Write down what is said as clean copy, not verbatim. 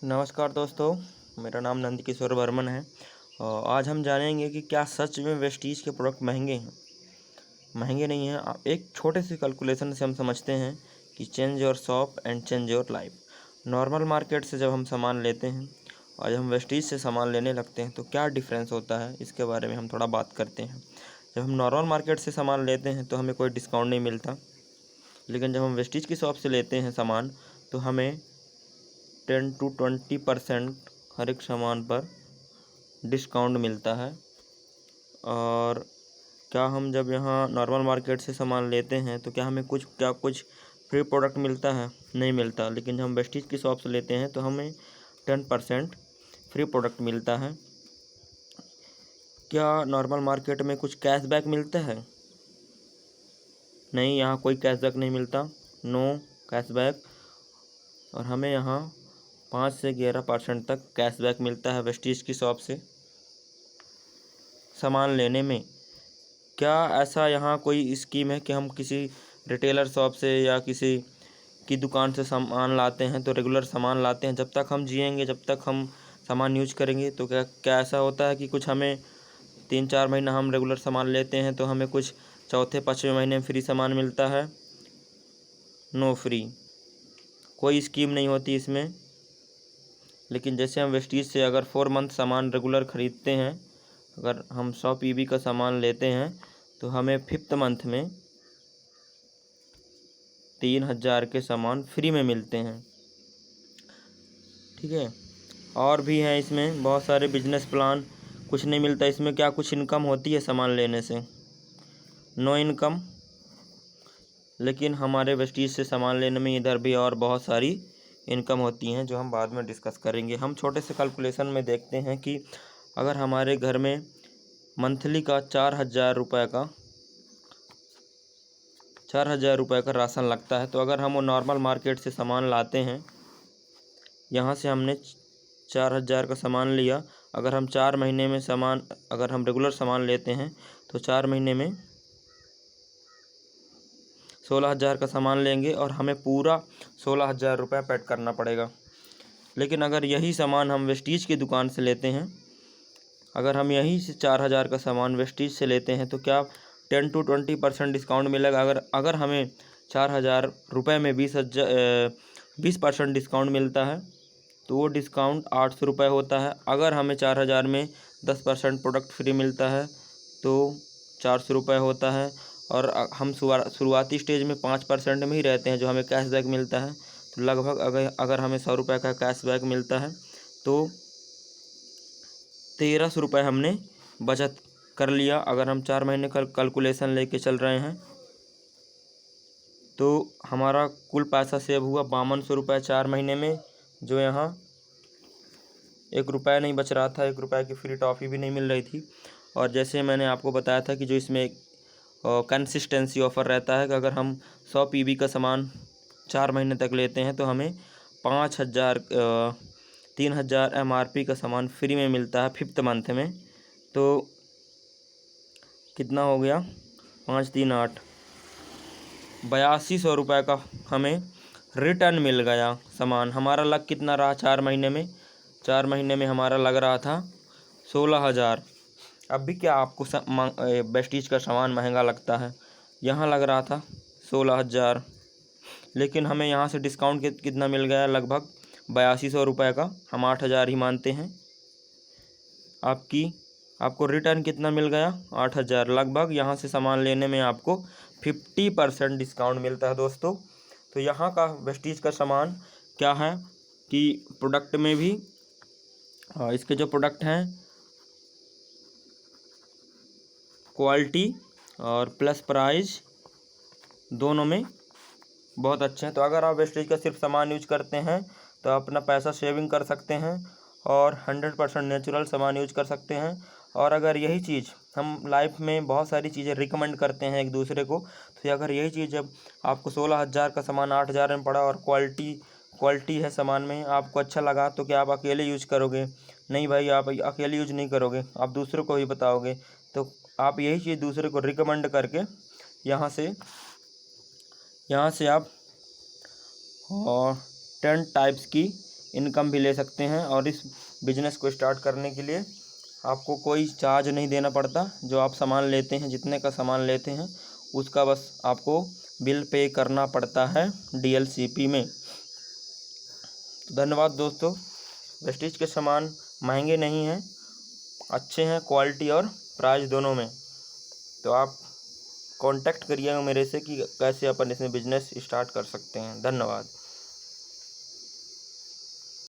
नमस्कार दोस्तों, मेरा नाम नंद किशोर बर्मन है। और आज हम जानेंगे कि क्या सच में वेस्टीज के प्रोडक्ट महंगे हैं। महंगे नहीं हैं। एक छोटे से कैलकुलेशन से हम समझते हैं कि change your shop and change your life. Normal market से जब हम सामान लेते हैं और जब हम वेस्टीज से सामान लेने लगते हैं तो क्या डिफरेंस होता है, इसके बारे में हम थोड़ा बात करते हैं। जब हम नॉर्मल मार्केट से सामान लेते हैं तो हमें कोई डिस्काउंट नहीं मिलता, लेकिन जब हम वेस्टीज की शॉप से लेते हैं सामान तो हमें 10 to 20% हर एक सामान पर डिस्काउंट मिलता है। और क्या हम जब यहाँ नॉर्मल मार्केट से सामान लेते हैं तो क्या हमें कुछ फ्री प्रोडक्ट मिलता है? नहीं मिलता। लेकिन जब हम वेस्टीज की शॉप से लेते हैं तो हमें 10% फ्री प्रोडक्ट मिलता है। क्या नॉर्मल मार्केट में कुछ कैशबैक मिलता है? नहीं, यहाँ कोई कैशबैक नहीं मिलता, नो कैशबैक। और हमें यहाँ 5 से 11% तक कैशबैक मिलता है वेस्टीज की शॉप से सामान लेने में। क्या ऐसा यहाँ कोई स्कीम है कि हम किसी रिटेलर शॉप से या किसी की दुकान से सामान लाते हैं तो रेगुलर सामान लाते हैं, जब तक हम जिएंगे जब तक हम सामान यूज करेंगे, तो क्या क्या ऐसा होता है कि कुछ हमें 3-4 महीना हम रेगुलर सामान लेते हैं तो हमें कुछ चौथे 5वें महीने में फ्री सामान मिलता है? नो फ्री, कोई स्कीम नहीं होती इसमें। लेकिन जैसे हम वेस्टीज से अगर 4 मंथ सामान रेगुलर ख़रीदते हैं, अगर हम 100 PB का सामान लेते हैं तो हमें 5th मंथ में 3000 के सामान फ्री में मिलते हैं। ठीक है। और भी हैं इसमें बहुत सारे बिजनेस प्लान। कुछ नहीं मिलता इसमें। क्या कुछ इनकम होती है सामान लेने से? No income. लेकिन हमारे वेस्टीज से सामान लेने में इधर भी और बहुत सारी इनकम होती हैं जो हम बाद में डिस्कस करेंगे। हम छोटे से कैलकुलेशन में देखते हैं कि अगर हमारे घर में मंथली का 4000 रुपये का राशन लगता है, तो अगर हम वो नॉर्मल मार्केट से सामान लाते हैं, यहाँ से हमने 4000 का सामान लिया। अगर हम 4 महीने में सामान अगर हम रेगुलर सामान लेते हैं तो 4 महीने में 16,000 का सामान लेंगे और हमें पूरा 16,000 रुपये पेड करना पड़ेगा। लेकिन अगर यही सामान हम वेस्टीज की दुकान से लेते हैं, अगर हम यहीं से 4000 का सामान वेस्टीज से लेते हैं तो क्या 10 to 20% डिस्काउंट मिलेगा? अगर हमें 4000 रुपये में 20% डिस्काउंट मिलता है तो वो डिस्काउंट 800 रुपये होता है। अगर हमें 4000 में 10% प्रोडक्ट फ्री मिलता है तो 400 रुपये होता है। और हम शुरुआती स्टेज में 5% में ही रहते हैं जो हमें कैशबैक मिलता है। तो लगभग अगर हमें 100 रुपये का कैशबैक मिलता है तो 1300 रुपये हमने बचत कर लिया। अगर हम 4 महीने का कैलकुलेशन लेके चल रहे हैं तो हमारा कुल पैसा सेव हुआ 5200 रुपये 4 महीने में, जो यहाँ 1 रुपया नहीं बच रहा था। 1 रुपये की फ्री टॉफ़ी भी नहीं मिल रही थी। और जैसे मैंने आपको बताया था कि जो इसमें कंसिस्टेंसी ऑफ़र रहता है कि अगर हम 100 PB का सामान 4 महीने तक लेते हैं तो हमें 3000 MRP का सामान फ्री में मिलता है 5th मंथ में। तो कितना हो गया? 5 3 8 8200 रुपये का हमें रिटर्न मिल गया सामान। हमारा लग कितना रहा 4 महीने में? 4 महीने में हमारा लग रहा था 16,000। अब भी क्या आपको वेस्टीज का सामान महंगा लगता है? यहाँ लग रहा था 16,000, लेकिन हमें यहाँ से डिस्काउंट कितना मिल गया? लगभग 8200 रुपये का। हम 8,000 ही मानते हैं। आपको रिटर्न कितना मिल गया? 8,000। लगभग यहाँ से सामान लेने में आपको 50% डिस्काउंट मिलता है दोस्तों। तो यहाँ का वेस्टीज का सामान क्या है कि प्रोडक्ट में भी इसके जो प्रोडक्ट हैं क्वालिटी और प्लस प्राइस दोनों में बहुत अच्छे हैं। तो अगर आप वेस्टेज का सिर्फ सामान यूज करते हैं तो अपना पैसा सेविंग कर सकते हैं और 100% नेचुरल सामान यूज कर सकते हैं। और अगर यही चीज़ हम लाइफ में बहुत सारी चीज़ें रिकमेंड करते हैं एक दूसरे को, तो अगर यही चीज़ जब आपको 16,000 का सामान 8,000 में पड़ा और क्वालिटी है सामान में, आपको अच्छा लगा, तो क्या आप अकेले यूज करोगे? नहीं भाई, आप अकेले यूज नहीं करोगे, आप दूसरों को ही बताओगे। तो आप यही चीज़ दूसरे को रिकमेंड करके यहाँ से आप और 10 टाइप्स की इनकम भी ले सकते हैं। और इस बिज़नेस को स्टार्ट करने के लिए आपको कोई चार्ज नहीं देना पड़ता। जो आप सामान लेते हैं, जितने का सामान लेते हैं उसका बस आपको बिल पे करना पड़ता है DLCP में। तो धन्यवाद दोस्तों। वेस्टीज के सामान महंगे नहीं हैं, अच्छे हैं क्वालिटी और प्राइस दोनों में। तो आप कांटेक्ट करिएगा मेरे से कि कैसे अपन इसमें बिजनेस स्टार्ट कर सकते हैं। धन्यवाद।